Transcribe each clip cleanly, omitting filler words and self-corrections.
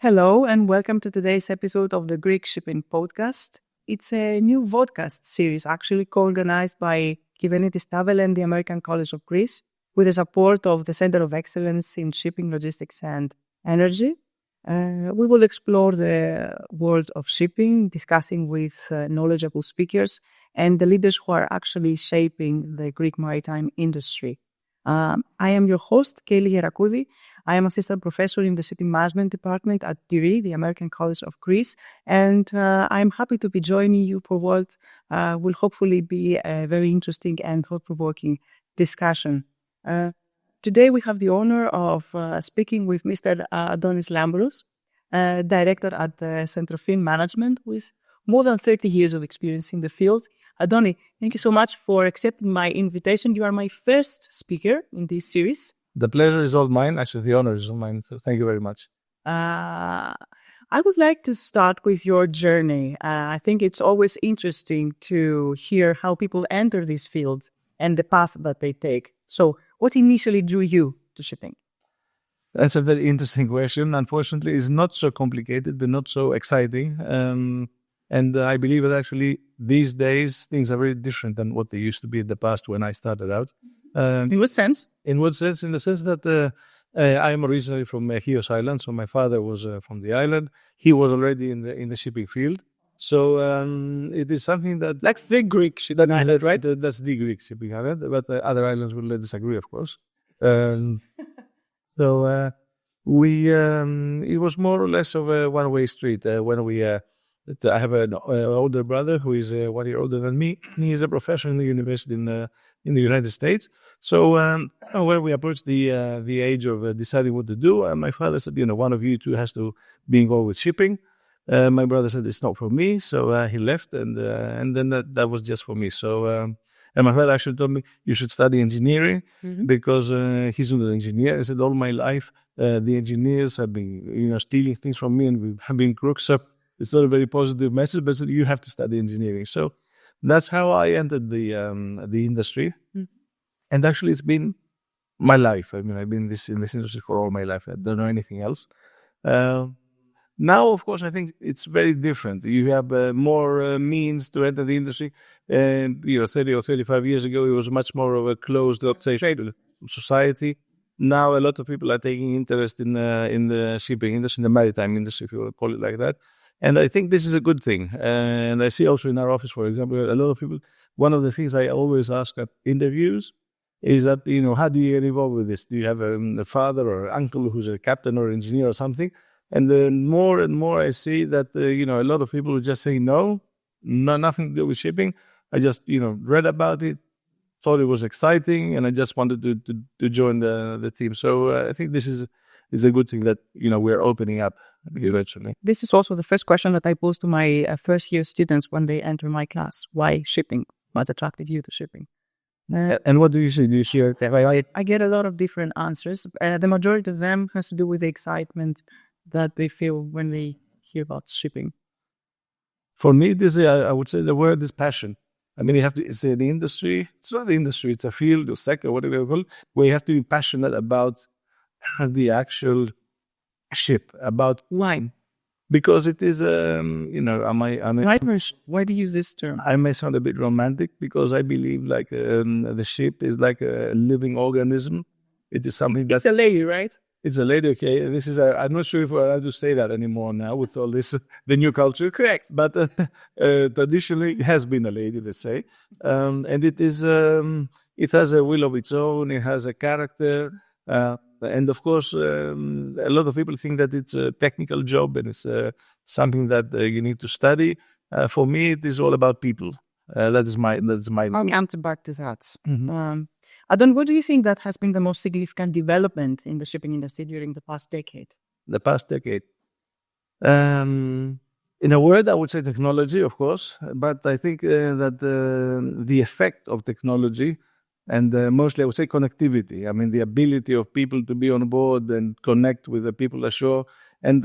Hello and welcome to today's episode of the Greek Shipping Podcast. It's a new podcast series actually co-organized by Kyvenitis Tavel and the American College of Greece with the support of the Center of Excellence in Shipping, Logistics and Energy. We will explore the world of shipping, discussing with knowledgeable speakers and the leaders who are actually shaping the Greek maritime industry. I am your host, Kelly Herakoudi. I am assistant professor in the Shipping Management Department at DIRI, the American College of Greece, and I'm happy to be joining you for what will hopefully be a very interesting and thought-provoking discussion. Today we have the honor of speaking with Mr. Antonis Lambros, director at the Centrofin Management with more than 30 years of experience in the field. Adoni, thank you so much for accepting my invitation. You are my first speaker in this series. The pleasure is all mine. Actually, the honor is all mine. So thank you very much. I would like to start with your journey. I think it's always interesting to hear how people enter this field and the path that they take. So what initially drew you to shipping? That's a very interesting question. Unfortunately, it's not so complicated and not so exciting. And I believe that actually these days things are very different than what they used to be in the past when I started out. In what sense? In what sense? In the sense that I am originally from Chios Island, so my father was from the island. He was already in the shipping field. So it is something that... That's the Greek shipping island, right? That's the Greek shipping island, but other islands will disagree, of course. So it was more or less of a one-way street when we... I have an older brother who is 1 year older than me. He is a professor in the university in the United States. So when we approached the age of deciding what to do, my father said, one of you two has to be involved with shipping. My brother said it's not for me, so he left, and then that was just for me. So and my father actually told me you should study engineering because he's not an engineer. He said all my life the engineers have been stealing things from me and we have been crooks. So it's not a very positive message, but you have to study engineering. So that's how I entered the industry. And actually, it's been my life. I mean, I've been in this industry for all my life. I don't know anything else. Now, of course, I think it's very different. You have more means to enter the industry. And 30 or 35 years ago, it was much more of a closed society. Now, a lot of people are taking interest in the shipping industry, in the maritime industry, if you want to call it like that. And I think this is a good thing. And I see also in our office, for example, a lot of people, one of the things I always ask at interviews is that, how do you get involved with this? Do you have a father or uncle who's a captain or engineer or something? And then more and more I see that, a lot of people just say no, nothing to do with shipping. I just, read about it, thought it was exciting, and I just wanted to join the team. So I think this is a good thing that, we're opening up eventually. This is also the first question that I pose to my first year students when they enter my class. Why shipping? What attracted you to shipping? And what do you see? Do you hear? I get a lot of different answers. The majority of them has to do with the excitement that they feel when they hear about shipping. For me, I would say the word is passion. I mean, you have to say the industry. It's not the industry. It's a field or sector, whatever you call it, where you have to be passionate about the actual ship, about why? Because it is, Why do you use this term? I may sound a bit romantic because I believe like the ship is like a living organism. It is something It's a lady, right? It's a lady, okay. This is I'm not sure if we're allowed to say that anymore now with all this, the new culture. Correct. But traditionally it has been a lady, let's say. And it is, it has a will of its own. It has a character. And of course, a lot of people think that it's a technical job and it's something that you need to study. For me, it is all about people. That's my. I'll answer back to that. Adon, what do you think that has been the most significant development in the shipping industry during the past decade? The past decade. In a word, I would say technology, of course. But I think that the effect of technology, and mostly I would say connectivity. I mean, the ability of people to be on board and connect with the people ashore. And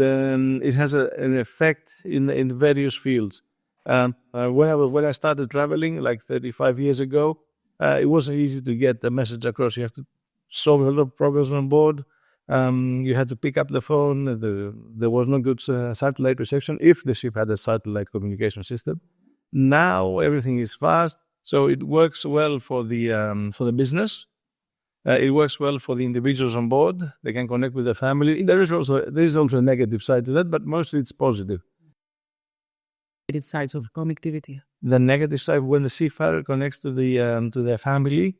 it has an effect in various fields. When I started traveling like 35 years ago, it wasn't easy to get the message across. You have to solve a lot of problems on board. You had to pick up the phone. There was no good satellite reception if the ship had a satellite communication system. Now everything is fast, so it works well for the business. It works well for the individuals on board. They can connect with their family. There is also a negative side to that, but mostly it's positive. Negative sides of connectivity. The negative side, when the seafarer connects to their family,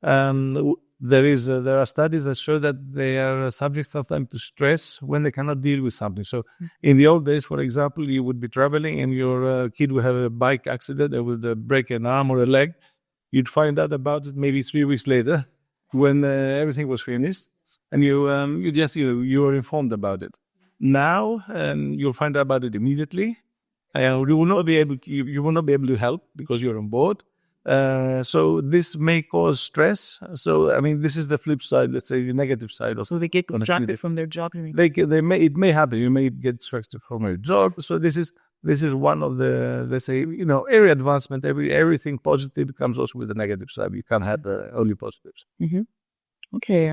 there are studies that show that they are subject sometimes to stress when they cannot deal with something. So in the old days, for example, you would be traveling and your kid would have a bike accident, they would break an arm or a leg. You'd find out about it maybe 3 weeks later when everything was finished, and you were informed about it. Now you'll find out about it immediately. You will not be able to help because you're on board. So this may cause stress. So I mean, this is the flip side. Let's say the negative side of. So they get distracted from their job. It may happen. You may get distracted from your job. So this is one of the, let's say, every advancement, everything positive comes also with a negative side. You can't have only positives. Mm-hmm. Okay.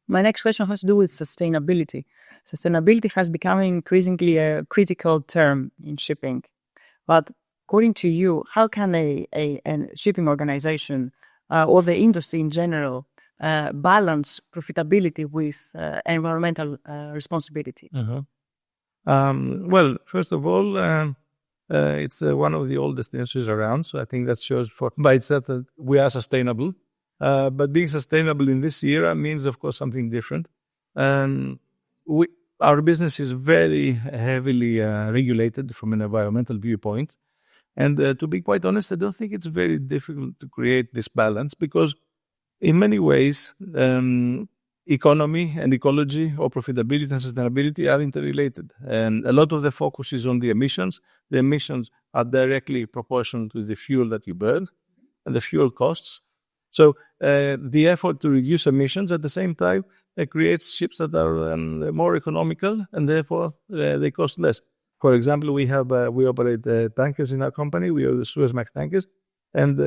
My next question has to do with sustainability. Sustainability has become increasingly a critical term in shipping. But according to you, how can a shipping organization or the industry in general balance profitability with environmental responsibility? Well, first of all, it's one of the oldest industries around. So I think that shows by itself that we are sustainable. But being sustainable in this era means, of course, something different. Our business is very heavily regulated from an environmental viewpoint. And to be quite honest, I don't think it's very difficult to create this balance because in many ways, economy and ecology or profitability and sustainability are interrelated. And a lot of the focus is on the emissions. The emissions are directly proportional to the fuel that you burn and the fuel costs. So the effort to reduce emissions at the same time creates ships that are more economical and therefore they cost less. For example, we operate tankers in our company. We are the Suezmax tankers, and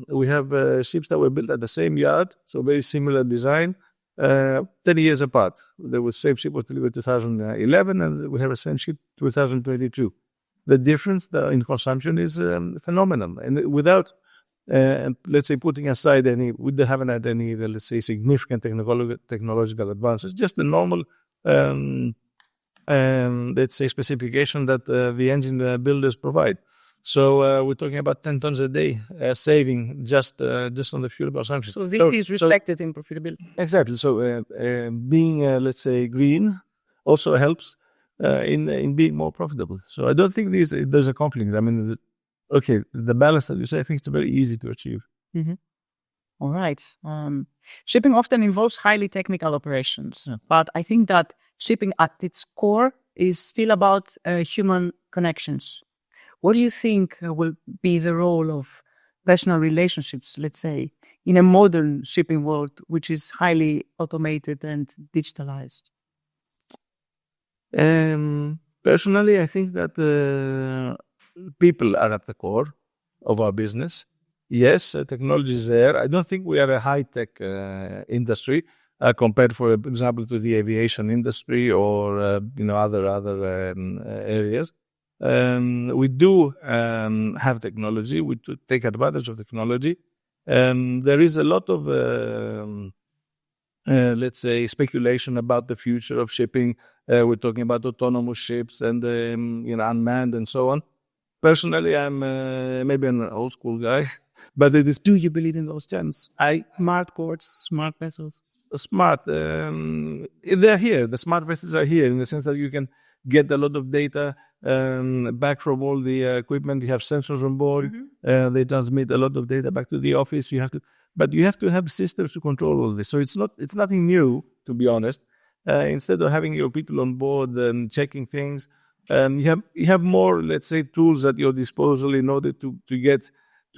we have ships that were built at the same yard, so very similar design, 10 years apart. The same ship was delivered 2011, and we have the same ship 2022. The difference in consumption is phenomenal, and without let's say putting aside we haven't had any, let's say, significant technological advances, just the normal, let's say, specification that the engine builders provide. So we're talking about 10 tons a day saving just on the fuel consumption. So this is reflected in profitability. Exactly. So being, let's say, green also helps in being more profitable. So I don't think there's a conflict. I mean, okay, the balance that you say, I think it's very easy to achieve. Mm-hmm. All right. Shipping often involves highly technical operations, but I think that shipping at its core is still about human connections. What do you think will be the role of personal relationships, let's say, in a modern shipping world, which is highly automated and digitalized? Personally, I think that people are at the core of our business. Yes, technology is there. I don't think we are a high-tech industry compared, for example, to the aviation industry or other areas. We do have technology. We do take advantage of technology. There is a lot of, let's say, speculation about the future of shipping. We're talking about autonomous ships and unmanned and so on. Personally, I'm maybe an old school guy, but it is. Do you believe in those terms? Smart ports, smart vessels. Smart. They're here. The smart vessels are here in the sense that you can get a lot of data back from all the equipment. You have sensors on board. Mm-hmm. They transmit a lot of data back to the office. But you have to have systems to control all this. So it's nothing new, to be honest. Instead of having your people on board and checking things, you have more, let's say, tools at your disposal in order to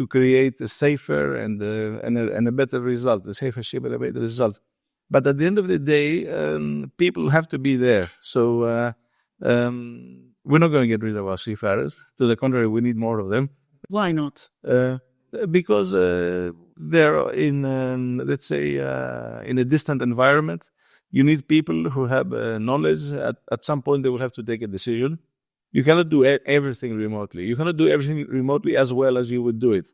create a safer and a better result, a safer ship and a better result. But at the end of the day, people have to be there. So we're not going to get rid of our seafarers. To the contrary, we need more of them. Why not? Because they're in, let's say, in a distant environment. You need people who have knowledge. At some point, they will have to take a decision. You cannot do everything remotely. You cannot do everything remotely as well as you would do it.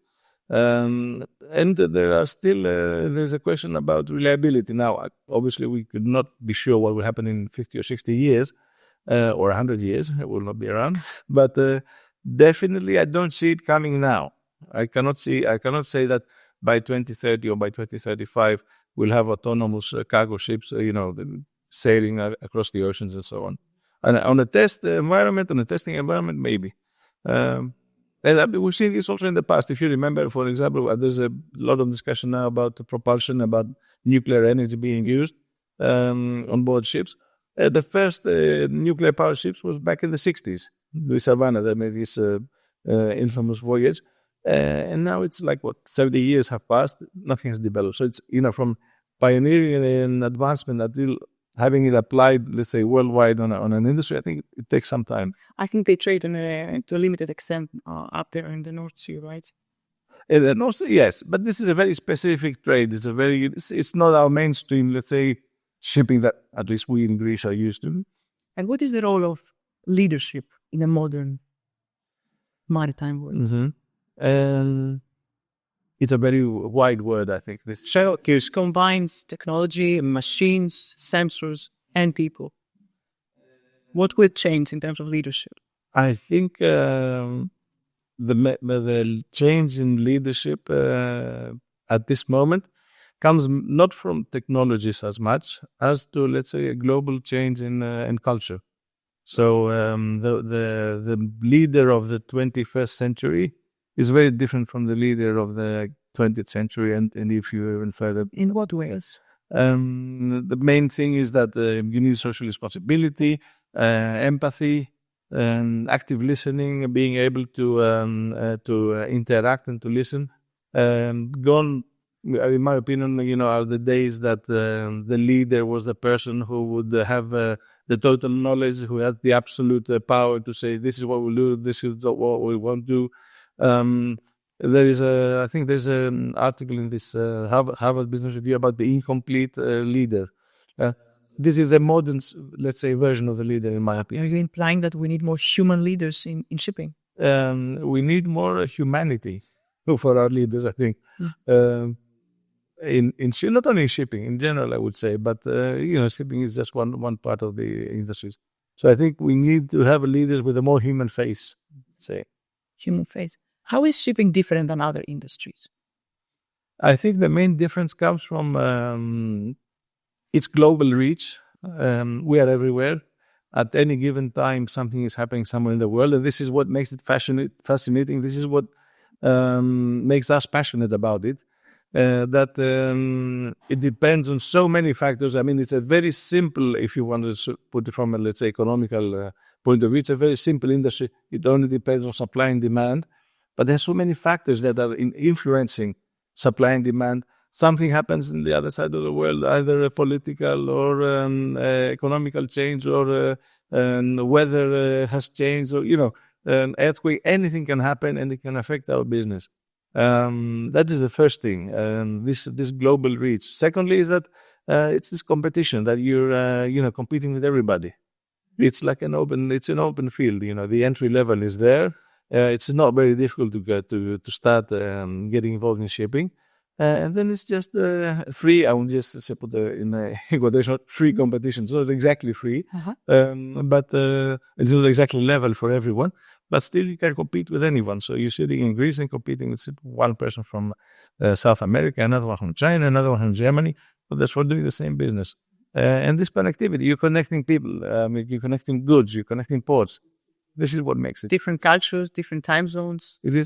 And there are still there's a question about reliability. Now, obviously, we could not be sure what will happen in 50 or 60 years or 100 years. It will not be around. But definitely, I don't see it coming now. I cannot say that by 2030 or by 2035 we'll have autonomous cargo ships, sailing across the oceans and so on. And on a testing environment, maybe. And we've seen this also in the past. If you remember, for example, there's a lot of discussion now about the propulsion, about nuclear energy being used on board ships. The first nuclear power ships was back in the 60s. Louis Savannah, they made this infamous voyage. And now it's like, 70 years have passed, nothing has developed. So it's, from pioneering and advancement until having it applied, let's say, worldwide on an industry, I think it takes some time. I think they trade to a limited extent up there in the North Sea, right? In the North Sea, yes. But this is a very specific trade. It's not our mainstream, let's say, shipping that at least we in Greece are used to. And what is the role of leadership in a modern maritime world? Mm-hmm. It's a very wide word, I think. This Showcase combines technology, machines, sensors, and people. What will change in terms of leadership? I think the change in leadership at this moment comes not from technologies as much as to, let's say, a global change in culture. So the leader of the 21st century is very different from the leader of the 20th century, and if you even further. In what ways? The main thing is that you need social responsibility, empathy, active listening, being able to interact and to listen. Gone, in my opinion, are the days that the leader was the person who would have the total knowledge, who had the absolute power to say, this is what we'll do, this is what we won't do. I think there's an article in this Harvard Business Review about the incomplete leader. This is the modern, let's say, version of the leader, in my opinion. Are you implying that we need more human leaders in shipping? We need more humanity for our leaders, I think. Not only in shipping, in general, I would say, but shipping is just one part of the industries. So I think we need to have leaders with a more human face, let's say. Human face. How is shipping different than other industries? I think the main difference comes from its global reach. We are everywhere. At any given time, something is happening somewhere in the world, and this is what makes it fascinating. This is what makes us passionate about it. That it depends on so many factors. I mean, it's a very simple, if you want to put it from a, let's say, economical point of view, it's a very simple industry. It only depends on supply and demand. But there's so many factors that are influencing supply and demand. Something happens in the other side of the world, either a political or economical change, or weather has changed, or an earthquake. Anything can happen, and it can affect our business. That is the first thing. This global reach. Secondly, is that it's this competition that you're competing with everybody. It's like an open field. The entry level is there. It's not very difficult to start getting involved in shipping. And then it's just free. I will just say put in a quotation, free competition. It's not exactly free, but it's not exactly level for everyone. But still, you can compete with anyone. So you're sitting in Greece and competing with one person from South America, another one from China, another one from Germany. But that's for doing the same business. And this connectivity, you're connecting people, you're connecting goods, you're connecting ports. This is what makes it. Different cultures, different time zones. It is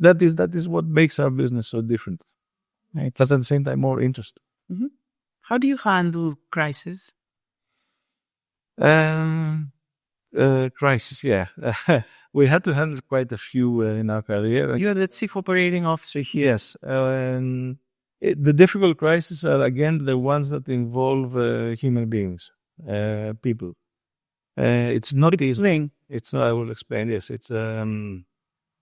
that is what makes our business so different. Right. But at the same time, more interesting. Mm-hmm. How do you handle crisis? Crisis, yeah. We had to handle quite a few in our career. You're the chief operating officer here. Yes. The difficult crises are, again, the ones that involve human beings, people. It's not easy. Explain. It's not, I will explain. Yes, it's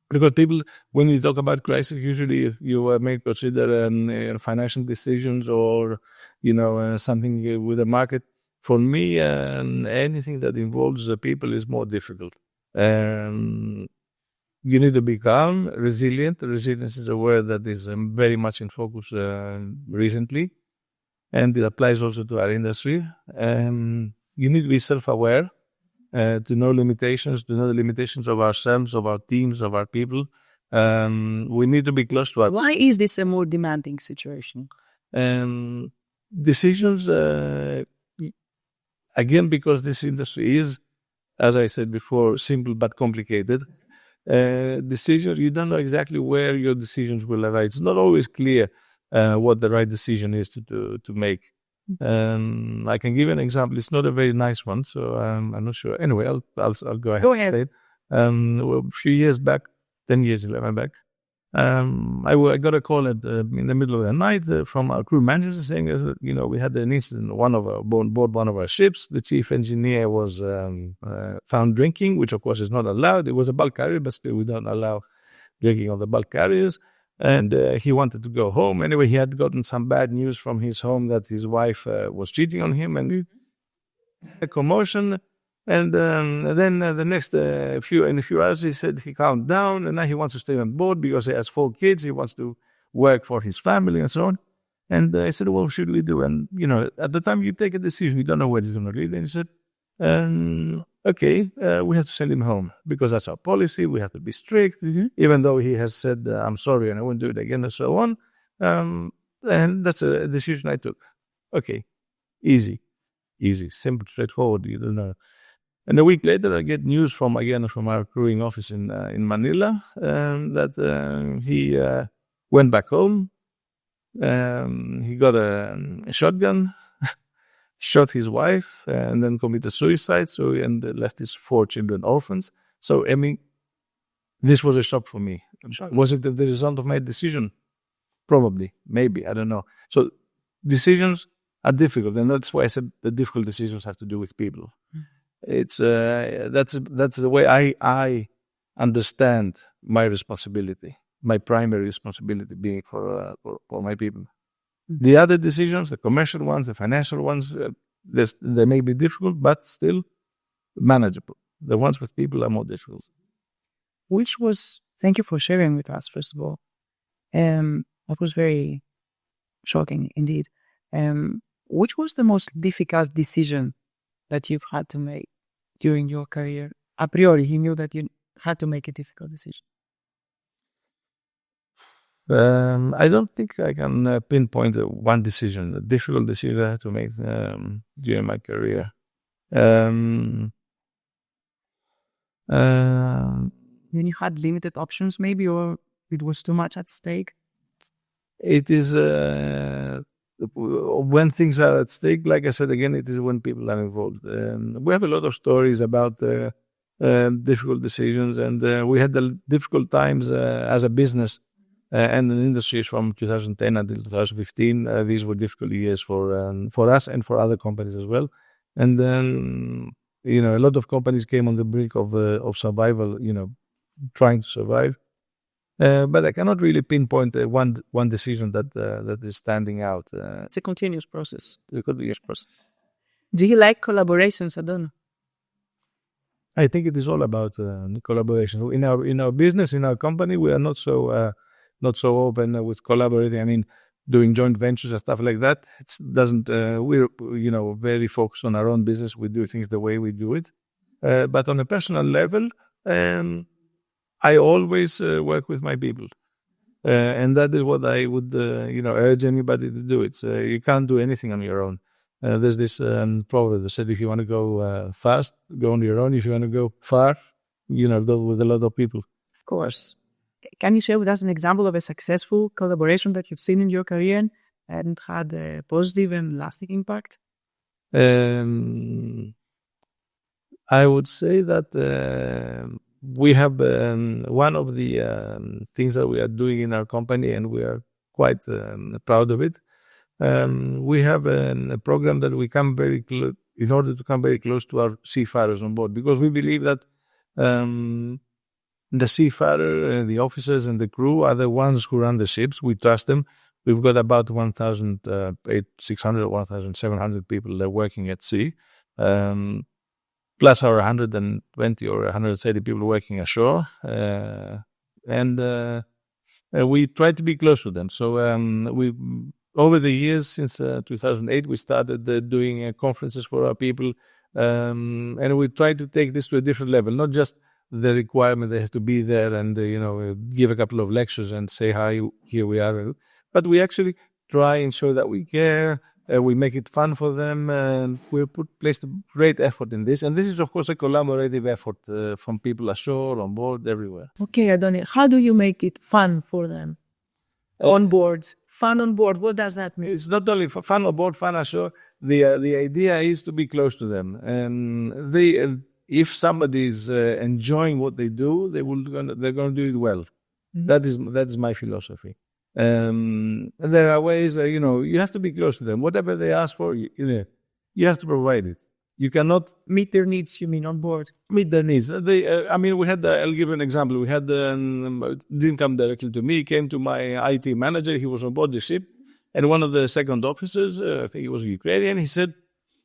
Because people, when you talk about crisis, usually you may consider financial decisions or, something with the market. For me, anything that involves the people is more difficult. You need to be calm, resilient. Resilience is a word that is very much in focus recently, and it applies also to our industry. You need to be self-aware, to know limitations, to know the limitations of ourselves, of our teams, of our people. We need to be close to our... Why is this a more demanding situation? Decisions, again, because this industry is, as I said before, simple but complicated. Decisions, you don't know exactly where your decisions will arrive. It's not always clear what the right decision is to make. I can give you an example. It's not a very nice one, so I'm not sure. Anyway, I'll go ahead. Go ahead. Well, a few years back, 10 years, 11 back, I got a call in the middle of the night from our crew manager saying, we had an incident on board one of our ships. The chief engineer was found drinking, which of course is not allowed. It was a bulk carrier, but still we don't allow drinking on the bulk carriers. And he wanted to go home. Anyway, he had gotten some bad news from his home that his wife was cheating on him, and a commotion. And then the next in a few hours, he said he calmed down, and now he wants to stay on board because he has 4 kids. He wants to work for his family and so on. And I said, well, what should we do? And, at the time you take a decision, you don't know where it's going to lead. And he said, okay, we have to send him home because that's our policy. We have to be strict, even though he has said, I'm sorry, and I won't do it again, and so on. And that's a decision I took. Okay, easy, simple, straightforward, you don't know. And a week later, I get news from our crewing office in Manila that he went back home. He got a shotgun, shot his wife, and then committed suicide. And left his 4 children orphans. So, I mean, this was a shock for me. Was it the result of my decision? Probably, maybe, I don't know. So, decisions are difficult, and that's why I said the difficult decisions have to do with people. It's that's the way I understand my responsibility, my primary responsibility being for my people. The other decisions, the commercial ones, the financial ones, they may be difficult, but still manageable. The ones with people are more difficult. Thank you for sharing with us, first of all. That was very shocking indeed. Which was the most difficult decision that you've had to make during your career? A priori, you knew that you had to make a difficult decision. I don't think I can pinpoint one decision, a difficult decision I had to make during my career. When you had limited options, maybe, or it was too much at stake? It is when things are at stake, like I said again, it is when people are involved. We have a lot of stories about difficult decisions, and we had the difficult times as a business and in industries from 2010 until 2015. These were difficult years for us and for other companies as well. And then, a lot of companies came on the brink of survival, trying to survive. But I cannot really pinpoint one decision that is standing out. It's a continuous process. It's a continuous process. Do you like collaborations, Adon? I think it is all about collaboration. In our business, in our company, we are not so open with collaborating. I mean, doing joint ventures and stuff like that. It doesn't. We're very focused on our own business. We do things the way we do it. But on a personal level, I always work with my people. And that is what I would, urge anybody to do. It's you can't do anything on your own. There's this proverb that said, if you want to go fast, go on your own. If you want to go far, go with a lot of people. Of course. Can you share with us an example of a successful collaboration that you've seen in your career and had a positive and lasting impact? I would say that we have one of the things that we are doing in our company, and we are quite proud of it. We have a program that we come very close, in order to come very close to our seafarers on board, because we believe that The seafarer, the officers and the crew are the ones who run the ships. We trust them. We've got about 1,600, 1,700 people working at sea, plus our 120 or 130 people working ashore. And we try to be close to them. So we, over the years, since 2008, we started doing conferences for our people. And we try to take this to a different level, not just the requirement they have to be there and give a couple of lectures and say hi, here we are, but we actually try and show that we care. We make it fun for them, and we placed a great effort in this. And this is, of course, a collaborative effort from people ashore, on board, everywhere. Okay, Adonis, how do you make it fun for them? On board, fun on board. What does that mean? It's not only fun on board, fun ashore. The idea is to be close to them, and if somebody is enjoying what they do, they're going to do it well. Mm-hmm. That is my philosophy. And there are ways you have to be close to them. Whatever they ask for, you have to provide it. You cannot meet their needs. You mean on board? Meet their needs. We had. I'll give you an example. We had didn't come directly to me. He came to my IT manager. He was on board the ship, and one of the second officers, I think he was Ukrainian. He said,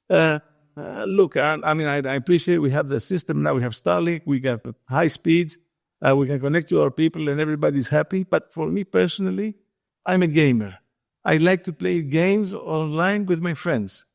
look, I appreciate we have the system now. We have Starlink. We got high speeds. We can connect to our people, and everybody's happy. But for me personally, I'm a gamer. I like to play games online with my friends.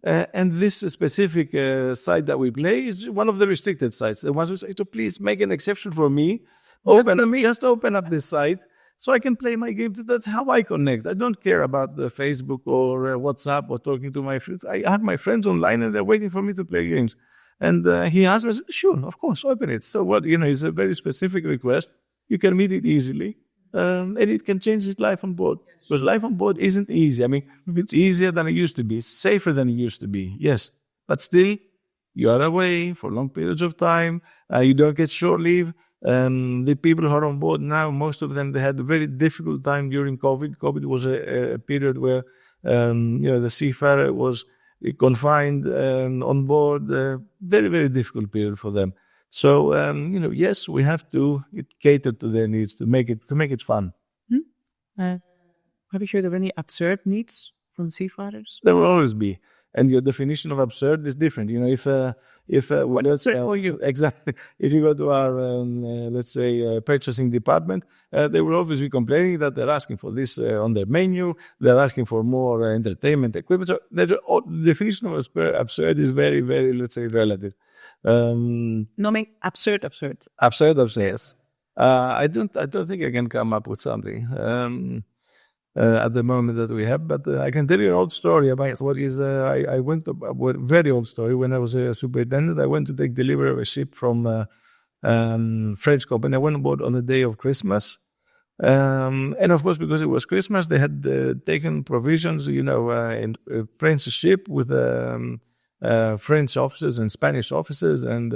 And this specific site that we play is one of the restricted sites. The ones who say, so please make an exception for me. Just open up this site so I can play my games. That's how I connect. I don't care about the Facebook or WhatsApp or talking to my friends. I have my friends online and they're waiting for me to play games. And he asked me, I said, sure, of course, open it. So it's a very specific request. You can meet it easily. And it can change his life on board. Because life on board isn't easy. It's easier than it used to be. It's safer than it used to be, yes. But still, you are away for long periods of time. You don't get short leave. The people who are on board now, most of them, they had a very difficult time during COVID. COVID was a period where, the seafarer was confined on board. Very, very difficult period for them. So, yes, we have to cater to their needs to make it fun. Have you heard of any absurd needs from seafarers? There will always be. And your definition of absurd is different. What's absurd for you? Exactly. If you go to our, let's say, purchasing department, they will always be complaining that they're asking for this on their menu. They're asking for more entertainment equipment. So the definition of absurd is very, very, let's say, relative. Absurd. Absurd, yes. I don't think I can come up with something at the moment that we have, but I can tell you an old story about what is. I went to a very old story. When I was a superintendent, I went to take delivery of a ship from French company. I went on board on the day of Christmas, and of course, because it was Christmas, they had taken provisions, in a French ship with French officers and Spanish officers, and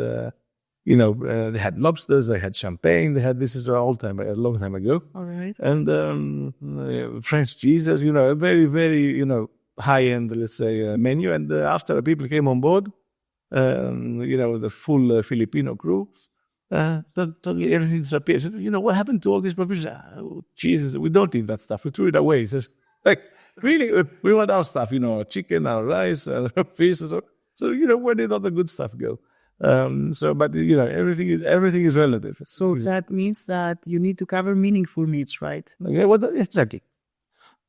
they had lobsters, they had champagne, this is a long time ago. All right. And French cheeses, a very, very, high-end, let's say, menu. And after people came on board, the full Filipino crew, suddenly everything disappeared. Said, what happened to all these provisions? Jesus, we don't eat that stuff. We threw it away. He says, really, we want our stuff, chicken, our rice, fish. So, where did all the good stuff go? But everything is relative. So that means that you need to cover meaningful needs, right? Yeah, exactly.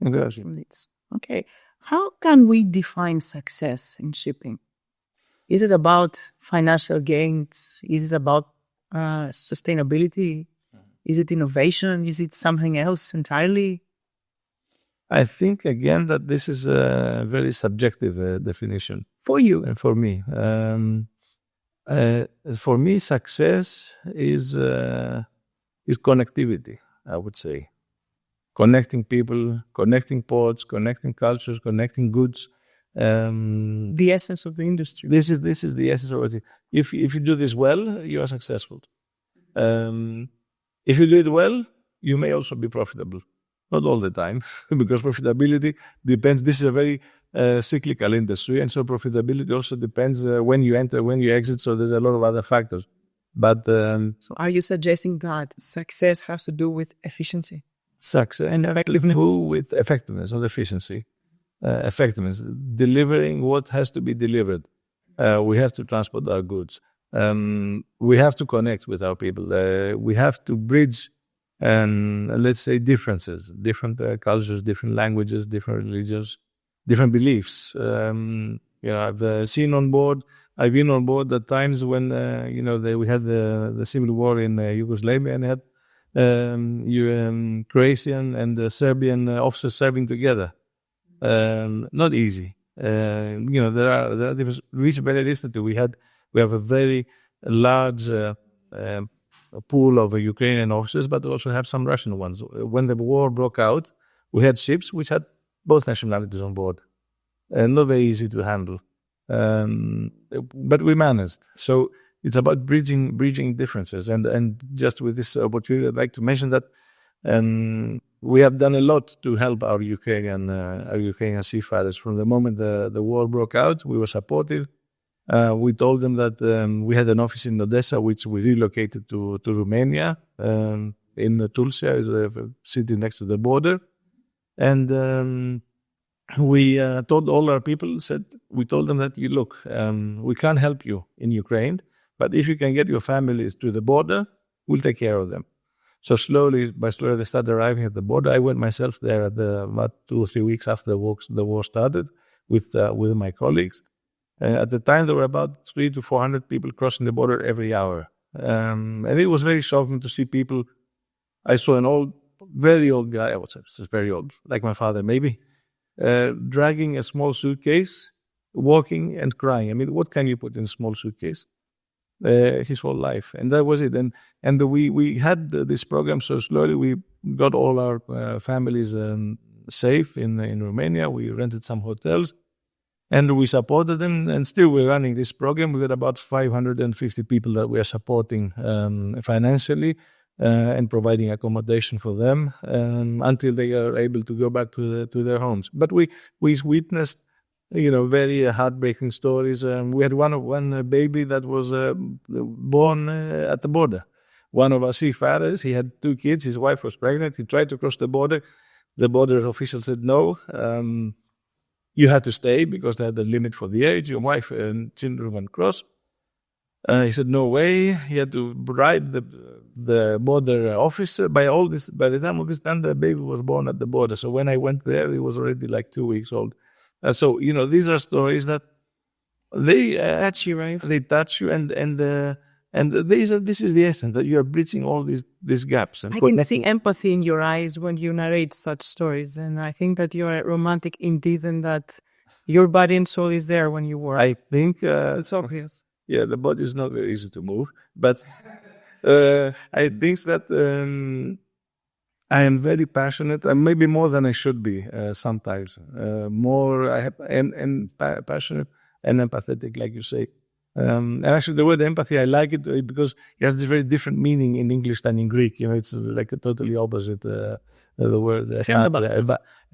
Needs. Okay. How can we define success in shipping? Is it about financial gains? Is it about sustainability? Is it innovation? Is it something else entirely? I think, again, that this is a very subjective definition. For you? And for me. For me, success is connectivity, I would say. Connecting people, connecting ports, connecting cultures, connecting goods. The essence of the industry. This is the essence of it. If you do this well, you are successful. If you do it well, you may also be profitable. Not all the time, because profitability depends. This is a very cyclical industry, and so profitability also depends when you enter, when you exit. So there's a lot of other factors. But So are you suggesting that success has to do with efficiency? success and effectiveness with effectiveness, not efficiency. Effectiveness, delivering what has to be delivered. We have to transport our goods. We have to connect with our people. We have to bridge, let's say, differences, different cultures, different languages, different religions, different beliefs. I've seen on board. I've been on board at times when we had the civil war in Yugoslavia and had Croatian and Serbian officers serving together. Not easy. There are different reasons very listed. We have a very large pool of Ukrainian officers, but also have some Russian ones. When the war broke out, we had ships which had both nationalities on board, and not very easy to handle. But we managed. So it's about bridging differences. And just with this opportunity, I'd like to mention that we have done a lot to help our Ukrainian seafarers. From the moment the war broke out, we were supportive. We told them that we had an office in Odessa, which we relocated to Romania. In Tulsia is a city next to the border. And we told all our people, we told them that, look, we can't help you in Ukraine, but if you can get your families to the border, we'll take care of them. So slowly they started arriving at the border. I went myself there about 2 or 3 weeks after the war started with my colleagues. At the time, there were about 300 to 400 people crossing the border every hour. And it was very shocking to see people. I saw an very old guy, I would say, very old, like my father maybe, dragging a small suitcase, walking and crying. I mean, what can you put in a small suitcase? His whole life. And that was it. And we had this program, so slowly we got all our families safe in Romania. We rented some hotels and we supported them, and still we're running this program. We got about 550 people that we are supporting financially and providing accommodation for them until they are able to go back to their homes. But we witnessed very heartbreaking stories. We had one baby that was born at the border. One of our seafarers, he had 2 kids. His wife was pregnant. He tried to cross the border. The border official said, no, you have to stay because they had a limit for the age. Your wife and children won't cross. He said, no way. He had to bribe the border officer. By the time of this time, the baby was born at the border. So when I went there, he was already like 2 weeks old. So these are stories that they touch you, right? They touch you, and this is the essence, that you are bridging all these gaps. And I can see empathy in your eyes when you narrate such stories, and I think that you are romantic indeed, and that your body and soul is there when you work. I think it's obvious. Yeah, the body is not very easy to move, but I think that. I am very passionate, and maybe more than I should be sometimes. Passionate and empathetic, like you say. And actually, the word empathy, I like it because it has this very different meaning in English than in Greek. It's like a totally opposite. The word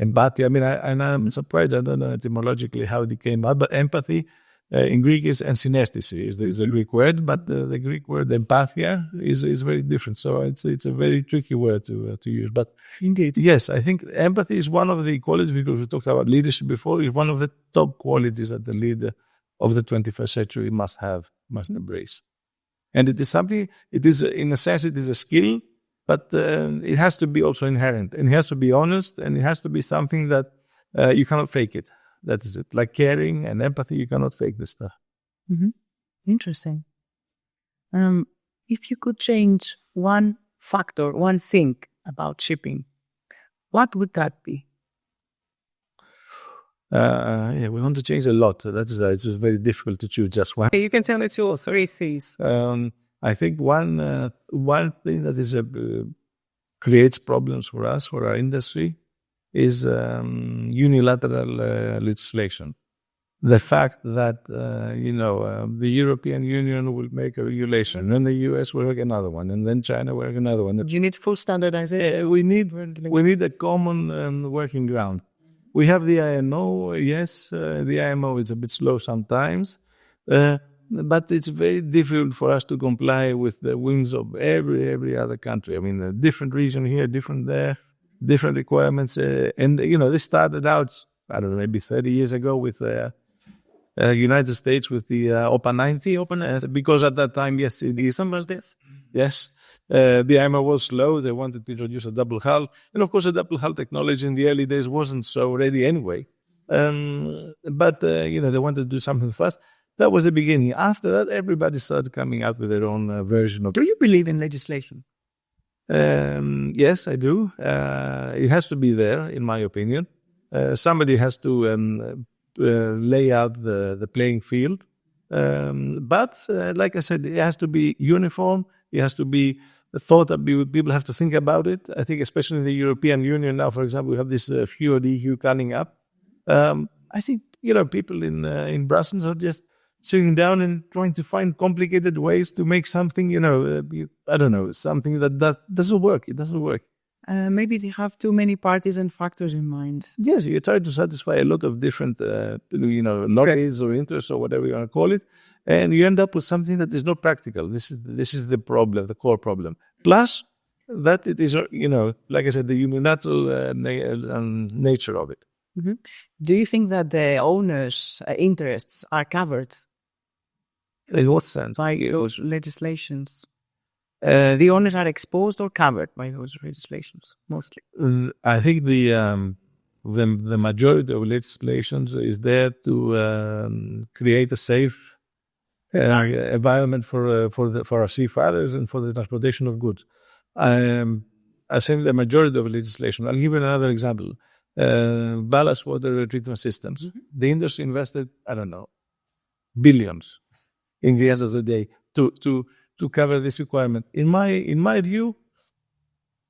empathy. I mean, I'm surprised. I don't know etymologically how it came out, but empathy. In Greek is synesthesis is the Greek word, but the Greek word empathia is very different. So it's a very tricky word to use. But indeed, yes, I think empathy is one of the qualities, because we talked about leadership before, is one of the top qualities that the leader of the 21st century must embrace. And it is something. It is, in a sense, it is a skill, but it has to be also inherent, and it has to be honest, and it has to be something that you cannot fake it. That is it. Like caring and empathy, you cannot fake this stuff. Mm-hmm. Interesting. If you could change one factor, one thing about shipping, what would that be? We want to change a lot. It's very difficult to choose just one. You can tell it to all 3 things. I think one thing that creates problems for us, for our industry, is unilateral legislation. The fact that the European Union will make a regulation, and then the US will make another one, and then China will make another one. You need full standardization. We need a common working ground. We have the IMO. Yes, the IMO is a bit slow sometimes, but it's very difficult for us to comply with the whims of every other country. I mean, a different region here, different there, different requirements. And, this started out, I don't know, maybe 30 years ago with United States with the OPA 90, because at that time, yes, it is. Yes. The IMO was slow. They wanted to introduce a double hull. And of course, a double hull technology in the early days wasn't so ready anyway. But they wanted to do something fast. That was the beginning. After that, everybody started coming out with their own version of. Do you believe in legislation? Yes, I do. It has to be there, in my opinion. Somebody has to lay out the playing field. But like I said, it has to be uniform. It has to be thought that people have to think about it. I think especially in the European Union now, for example, we have this FUD EU coming up. I think, people in Brussels are just sitting down and trying to find complicated ways to make something, I don't know, something that doesn't work. It doesn't work. Maybe they have too many parties and factors in mind. Yes, you try to satisfy a lot of different, lobbies or interests or whatever you want to call it, and you end up with something that is not practical. This is the problem, the core problem. Plus, that it is, like I said, the unilateral nature of it. Mm-hmm. Do you think that the owners' interests are covered? In what sense? By those legislations? The owners are exposed or covered by those legislations, mostly. I think the majority of legislations is there to create a safe environment for our seafarers and for the transportation of goods. I think the majority of legislation. I'll give you another example. Ballast water treatment systems. Mm-hmm. The industry invested, I don't know, billions in the end of the day to cover this requirement. In my view,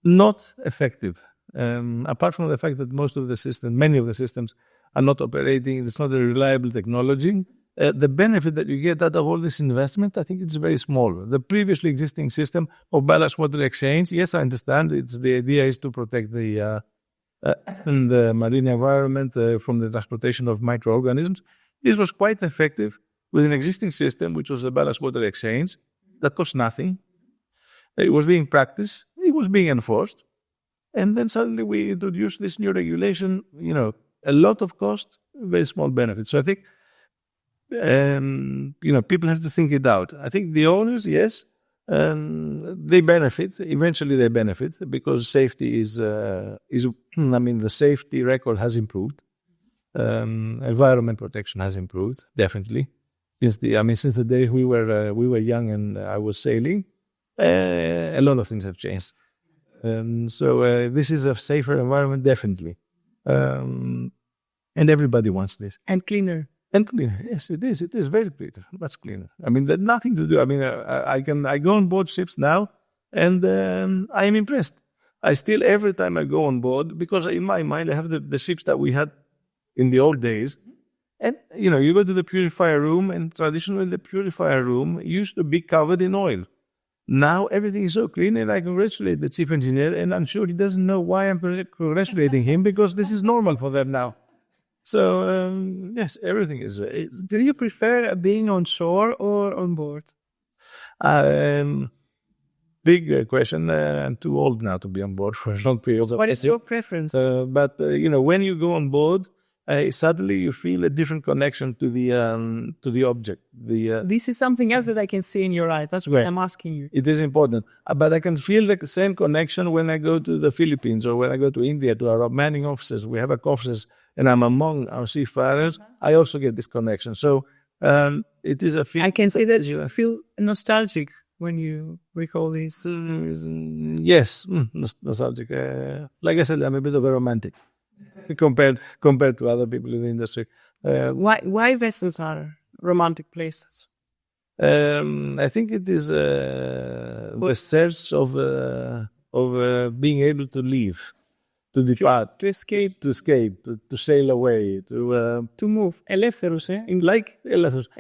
not effective. Apart from the fact that many of the systems are not operating, it's not a reliable technology. The benefit that you get out of all this investment, I think it's very small. The previously existing system of ballast water exchange, yes, I understand. The idea is to protect the marine environment from the transportation of microorganisms. This was quite effective with an existing system, which was a ballast water exchange that cost nothing. It was being practiced. It was being enforced. And then suddenly we introduced this new regulation, a lot of cost, very small benefit. So I think, people have to think it out. I think the owners, yes, they benefit. Eventually they benefit because safety the safety record has improved. Environment protection has improved, definitely. Since the day we were young and I was sailing, a lot of things have changed. So this is a safer environment, definitely. And everybody wants this. And cleaner. And cleaner, yes, it is. It is very cleaner, much cleaner. There's nothing to do. I go on board ships now, and I am impressed. I still, every time I go on board, because in my mind I have the ships that we had in the old days. And, you go to the purifier room, and traditionally the purifier room used to be covered in oil. Now everything is so clean, and I congratulate the chief engineer, and I'm sure he doesn't know why I'm congratulating him, because this is normal for them now. So, yes, everything is... Do you prefer being on shore or on board? Big question. I'm too old now to be on board for long periods of time. What is your preference? But when you go on board, suddenly you feel a different connection to the object. This is something else that I can see in your eyes. That's why I'm asking you. It is important. But I can feel the same connection when I go to the Philippines or when I go to India, to our manning offices. We have offices, and I'm among our seafarers. I also get this connection. So it is a feeling. I can say that you feel nostalgic when you recall this. Yes, nostalgic. Like I said, I'm a bit of a romantic. Compared to other people in the industry. Why vessels are romantic places? I think it is the sense of being able to leave, to depart, to escape, to sail away, to move. Ελεύθερος,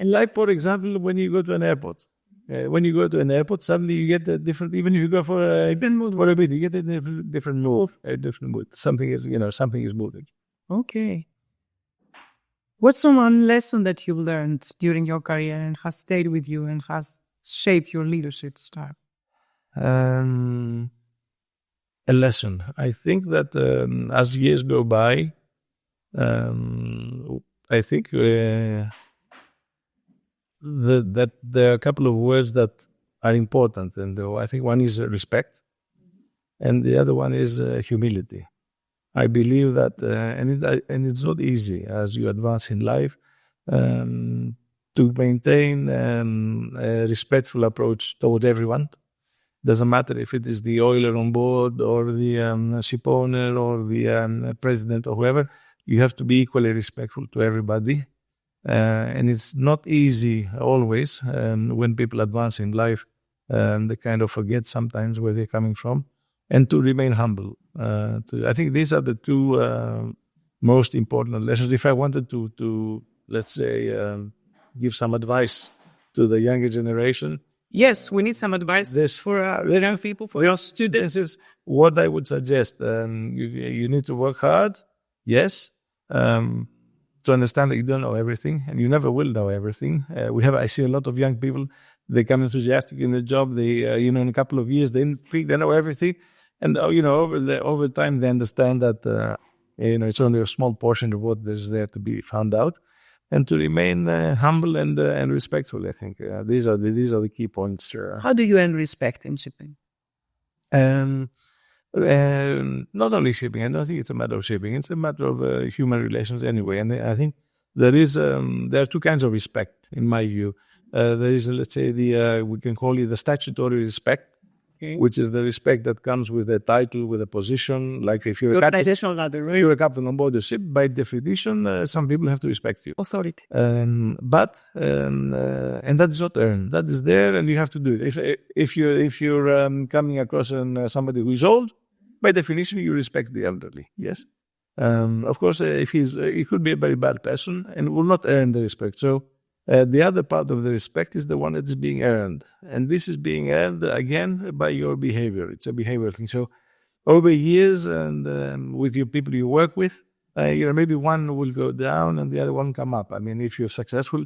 Like, for example, when you go to an airport. When you go to an airport, suddenly you get a different. Even if you go for a different mood, for a bit, you get a different mood. A different mood. Something is moving. Okay. What's one lesson that you learned during your career and has stayed with you and has shaped your leadership style? A lesson. I think that as years go by, I think that there are a couple of words that are important, and I think one is respect, and the other one is humility. I believe that, and it's not easy as you advance in life to maintain a respectful approach towards everyone. Doesn't matter if it is the oiler on board or the ship owner or the president or whoever. You have to be equally respectful to everybody. And it's not easy always when people advance in life. They kind of forget sometimes where they're coming from, and to remain humble. I think these are the two most important lessons. If I wanted to let's say, give some advice to the younger generation. Yes, we need some advice for the young people, for your students. This is what I would suggest. You need to work hard, yes, to understand that you don't know everything, and you never will know everything. I see a lot of young people. They come enthusiastic in the job. They, in a couple of years, they know everything, and over time they understand that it's only a small portion of what is there to be found out. And to remain humble and respectful, I think these are the key points. How do you earn respect in shipping? Not only shipping. I don't think it's a matter of shipping. It's a matter of human relations anyway. And I think there are two kinds of respect, in my view. There is, let's say, we can call it the statutory respect. Okay. Which is the respect that comes with a title, with a position. Like if you're organizational ladder, right? You're a captain on board the ship, by definition, some people have to respect you. Authority. And that is not earned. That is there, and you have to do it. If you're coming across somebody who is old, by definition, you respect the elderly. Yes. Of course, if he could be a very bad person and will not earn the respect. So. The other part of the respect is the one that is being earned. And this is being earned, again, by your behavior. It's a behavioral thing. So over years and with your people you work with, maybe one will go down and the other one come up. I mean, if you're successful,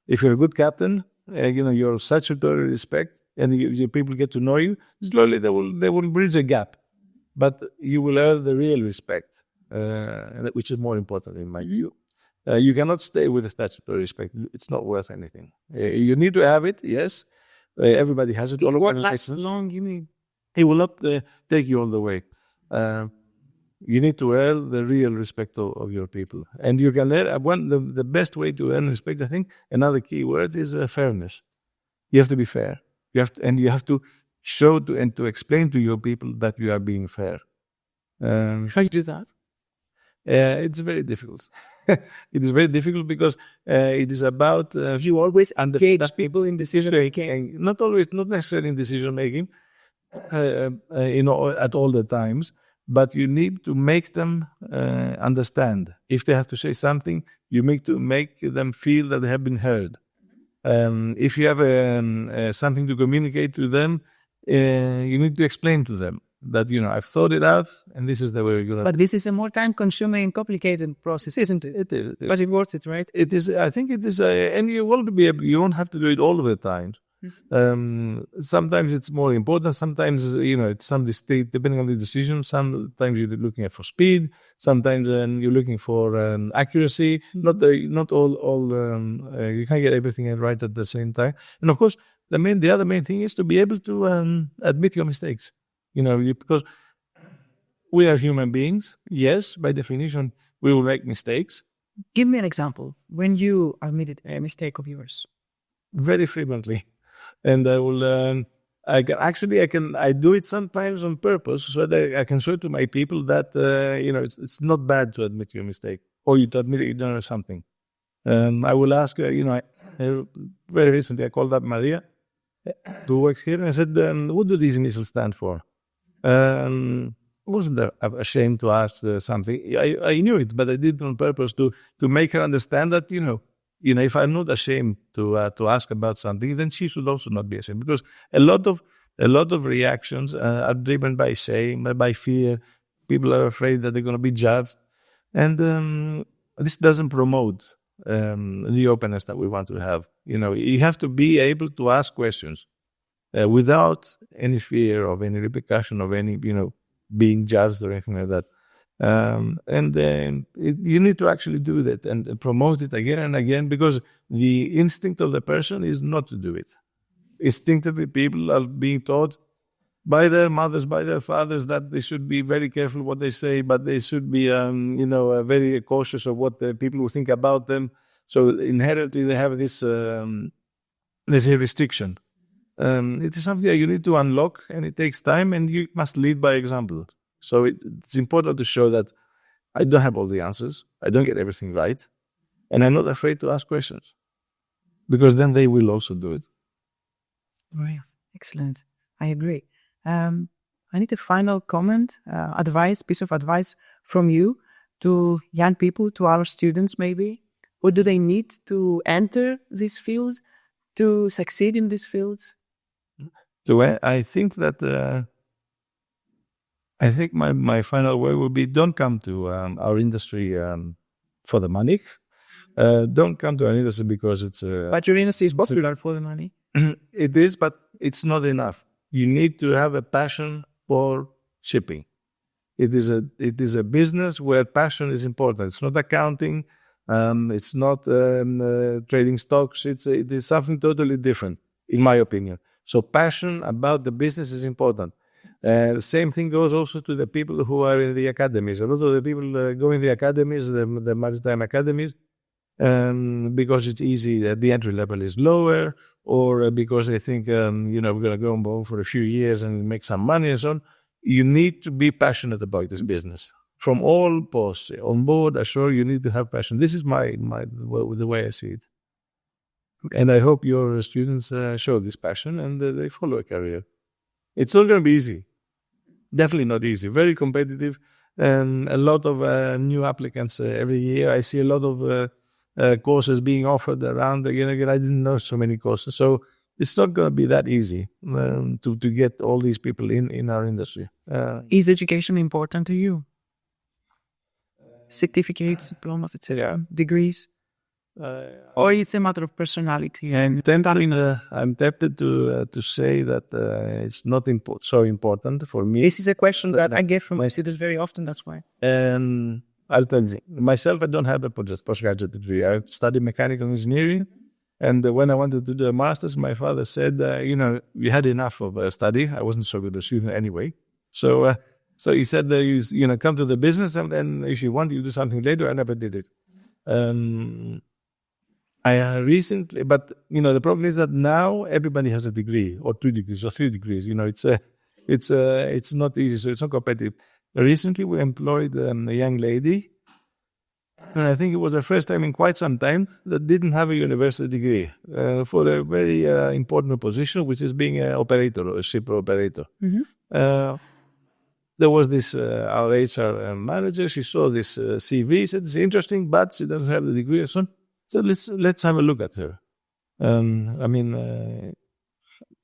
if you're a good captain, your statutory respect and your people get to know you, slowly they will bridge a gap. But you will earn the real respect, which is more important in my view. You cannot stay with a statutory respect. It's not worth anything. You need to have it, yes. Everybody has it. It won't last long, you mean? It will not take you all the way. You need to earn the real respect of your people. And you can earn, the best way to earn respect, I think, another key word is fairness. You have to be fair. You have to show and to explain to your people that you are being fair. How you do that? It's very difficult. It is very difficult because it is about you always engage people in decision making. Not necessarily in decision making, at all the times. But you need to make them understand. If they have to say something, you make them feel that they have been heard. If you have something to communicate to them, you need to explain to them that, I've thought it out and this is the way we're going to. But this is a more time-consuming and complicated process, isn't it? It is. But it's worth it, right? It is. I think it is. And you won't have to do it all of the time. Sometimes it's more important. Sometimes, it's some state, depending on the decision. Sometimes you're looking for speed. Sometimes you're looking for accuracy. Not all. You can't get everything right at the same time. And of course, the other main thing is to be able to admit your mistakes. Because we are human beings. Yes, by definition, we will make mistakes. Give me an example when you admitted a mistake of yours. Very frequently. And I will, I do it sometimes on purpose so that I can show to my people that, it's not bad to admit your mistake or to admit that you don't know something. I will ask, very recently I called up Maria, who works here, and I said, what do these initials stand for? Wasn't ashamed to ask something. I knew it, but I did it on purpose to make her understand that, if I'm not ashamed to ask about something, then she should also not be ashamed. Because a lot of reactions are driven by shame, by fear. People are afraid that they're going to be judged, and this doesn't promote the openness that we want to have. You have to be able to ask questions without any fear of any repercussion of any, being judged or anything like that. And then you need to actually do that and promote it again and again, because the instinct of the person is not to do it. Instinctively, people are being taught by their mothers, by their fathers, that they should be very careful what they say, but they should be, very cautious of what the people will think about them. So inherently, they have this, there's a restriction. It is something that you need to unlock, and it takes time, and you must lead by example. So it's important to show that I don't have all the answers, I don't get everything right, and I'm not afraid to ask questions, because then they will also do it. Right. Excellent. I agree. I need a final comment, piece of advice from you to young people, to our students maybe. What do they need to enter this field, to succeed in this field? So I think that I think my final word will be: don't come to our industry for the money. Don't come to our industry because it's. But your industry is popular for the money. It is, but it's not enough. You need to have a passion for shipping. It is a business where passion is important. It's not accounting. It's not trading stocks. It is something totally different, in my opinion. So passion about the business is important. The same thing goes also to the people who are in the academies. A lot of the people go in the academies, the maritime academies, because it's easy, the entry level is lower, or because they think, we're going to go on for a few years and make some money and so on. You need to be passionate about this business. From all posts, on board, ashore, you need to have passion. This is the way I see it. And I hope your students show this passion and they follow a career. It's not going to be easy. Definitely not easy. Very competitive. A lot of new applicants every year. I see a lot of courses being offered around. Again, I didn't know so many courses. So it's not going to be that easy to get all these people in our industry. Is education important to you? Certificates, diplomas, etc., degrees? Or it's a matter of personality? I'm tempted to say that it's not so important for me. This is a question that I get from my students very often, that's why. I'll tell you, myself, I don't have a postgraduate degree. I studied mechanical engineering, and when I wanted to do a master's, my father said, you had enough of study. I wasn't so good a student anyway. So he said, come to the business, and then if you want, you do something later. I never did it. I recently, but the problem is that now everybody has a degree or 2 degrees or 3 degrees. It's not easy, so it's not competitive. Recently, we employed a young lady, and I think it was the first time in quite some time that didn't have a university degree for a very important position, which is being an operator, a ship operator. Mm-hmm. There was this, our HR manager, she saw this CV, said it's interesting, but she doesn't have the degree and so on. So let's have a look at her.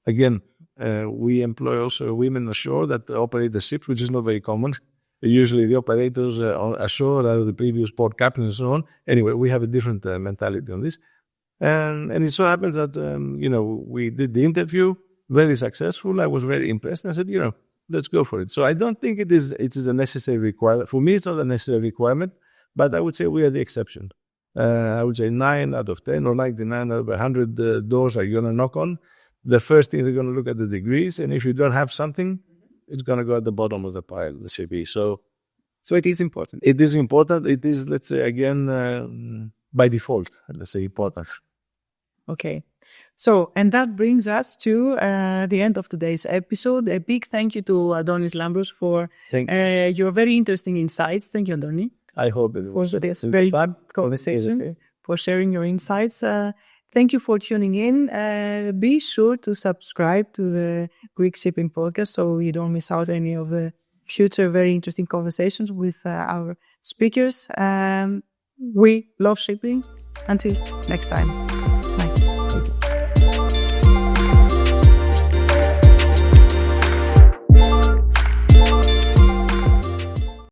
Again, we employ also women ashore that operate the ships, which is not very common. Usually the operators ashore are the previous port captains and so on. Anyway, we have a different mentality on this. And it so happens that, we did the interview, very successful. I was very impressed. I said, let's go for it. So I don't think it is a necessary requirement. For me, it's not a necessary requirement, but I would say we are the exception. I would say 9 out of 10 or 99 out of 100 doors are going to knock on. The first thing they're going to look at the degrees, and if you don't have something, it's going to go at the bottom of the pile, the CV. So it is important. It is important. It is, let's say, again, by default, let's say, important. Okay. So, and that brings us to the end of today's episode. A big thank you to Antonis Lambros for your very interesting insights. Thank you, Antonis. I hope it was for this very fun conversation, for sharing your insights. Thank you for tuning in. Be sure to subscribe to the Greek Shipping Podcast so you don't miss out any of the future very interesting conversations with our speakers. We love shipping. Until next time. Bye.